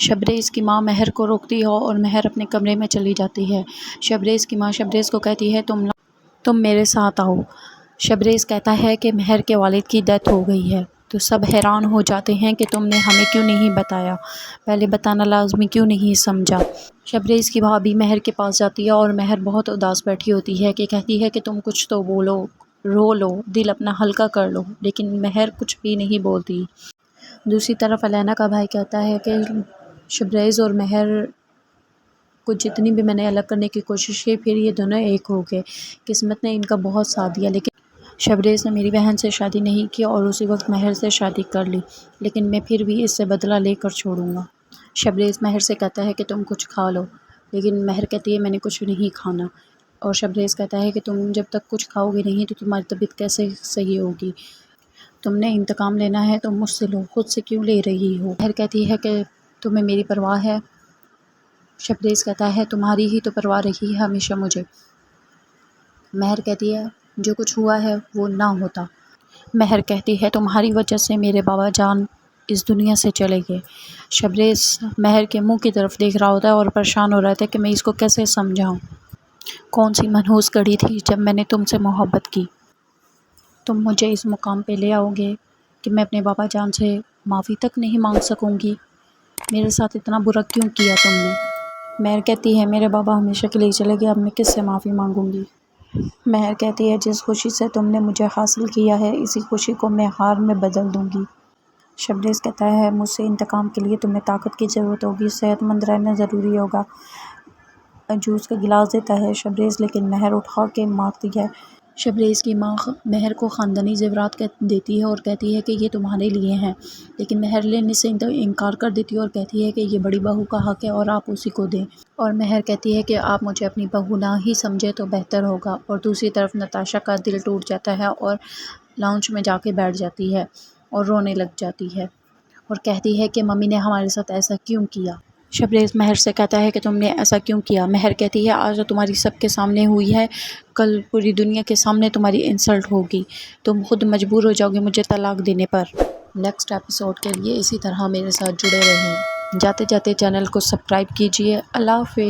شبریز کی ماں مہر کو روکتی ہے اور مہر اپنے کمرے میں چلی جاتی ہے۔ شبریز کی ماں شبریز کو کہتی ہے تم میرے ساتھ آؤ۔ شبریز کہتا ہے کہ مہر کے والد کی ڈیتھ ہو گئی ہے۔ تو سب حیران ہو جاتے ہیں کہ تم نے ہمیں کیوں نہیں بتایا، پہلے بتانا لازمی کیوں نہیں سمجھا۔ شبریز کی بھابھی مہر کے پاس جاتی ہے اور مہر بہت اداس بیٹھی ہوتی ہے کہ کہتی ہے کہ تم کچھ تو بولو، رو لو، دل اپنا ہلکا کر لو، لیکن مہر کچھ بھی نہیں بولتی۔ دوسری طرف الینا کا بھائی کہتا ہے کہ شبریز اور مہر کو جتنی بھی میں نے الگ کرنے کی کوشش کی، پھر یہ دونوں ایک ہو گئے۔ قسمت نے ان کا بہت ساتھ دیا، لیکن شبریز نے میری بہن سے شادی نہیں کی اور اسی وقت مہر سے شادی کر لی، لیکن میں پھر بھی اس سے بدلہ لے کر چھوڑوں گا۔ شبریز مہر سے کہتا ہے کہ تم کچھ کھا لو، لیکن مہر کہتی ہے میں نے کچھ نہیں کھانا، اور شبریز کہتا ہے کہ تم جب تک کچھ کھاؤ گی نہیں تو تمہاری طبیعت کیسے صحیح ہوگی، تم نے انتقام لینا ہے تو مجھ سے لو، خود سے کیوں لے رہی ہو۔ مہر کہتی ہے کہ تمہیں میری پرواہ ہے۔ شبریز کہتا ہے تمہاری ہی تو پرواہ رہی ہے ہمیشہ مجھے۔ مہر کہتی ہے جو کچھ ہوا ہے وہ نہ ہوتا۔ مہر کہتی ہے تمہاری وجہ سے میرے بابا جان اس دنیا سے چلے گئے۔ شبریز مہر کے منہ کی طرف دیکھ رہا ہوتا ہے اور پریشان ہو رہا تھا کہ میں اس کو کیسے سمجھاؤں، کون سی منحوس گھڑی تھی جب میں نے تم سے محبت کی، تم مجھے اس مقام پہ لے آؤ گے کہ میں اپنے بابا جان سے معافی تک نہیں مانگ سکوں گی، میرے ساتھ اتنا برا کیوں کیا تم نے۔ مہر کہتی ہے میرے بابا ہمیشہ کے لیے چلے گئے، اب میں کس سے معافی مانگوں گی۔ مہر کہتی ہے جس خوشی سے تم نے مجھے حاصل کیا ہے اسی خوشی کو میں ہار میں بدل دوں گی۔ شبریز کہتا ہے مجھ سے انتقام کے لیے تمہیں طاقت کی ضرورت ہوگی، صحت مند رہنا ضروری ہوگا۔ جوس کا گلاس دیتا ہے شبریز، لیکن مہر اٹھا کے مارتی ہے۔ شبریز کی ماں مہر کو خاندانی زیورات دیتی ہے اور کہتی ہے کہ یہ تمہارے لیے ہیں، لیکن مہر لینے سے انکار کر دیتی ہے اور کہتی ہے کہ یہ بڑی بہو کا حق ہے اور آپ اسی کو دیں، اور مہر کہتی ہے کہ آپ مجھے اپنی بہو نہ ہی سمجھے تو بہتر ہوگا۔ اور دوسری طرف نتاشا کا دل ٹوٹ جاتا ہے اور لاؤنج میں جا کے بیٹھ جاتی ہے اور رونے لگ جاتی ہے اور کہتی ہے کہ ممی نے ہمارے ساتھ ایسا کیوں کیا۔ شبریز مہر سے کہتا ہے کہ تم نے ایسا کیوں کیا۔ مہر کہتی ہے آج تو تمہاری سب کے سامنے ہوئی ہے، کل پوری دنیا کے سامنے تمہاری انسلٹ ہوگی، تم خود مجبور ہو جاؤ گے مجھے طلاق دینے پر۔ نیکسٹ ایپیسوڈ کے لیے اسی طرح میرے ساتھ جڑے رہیں۔ جاتے جاتے چینل کو سبسکرائب کیجیے۔ اللہ حافظ۔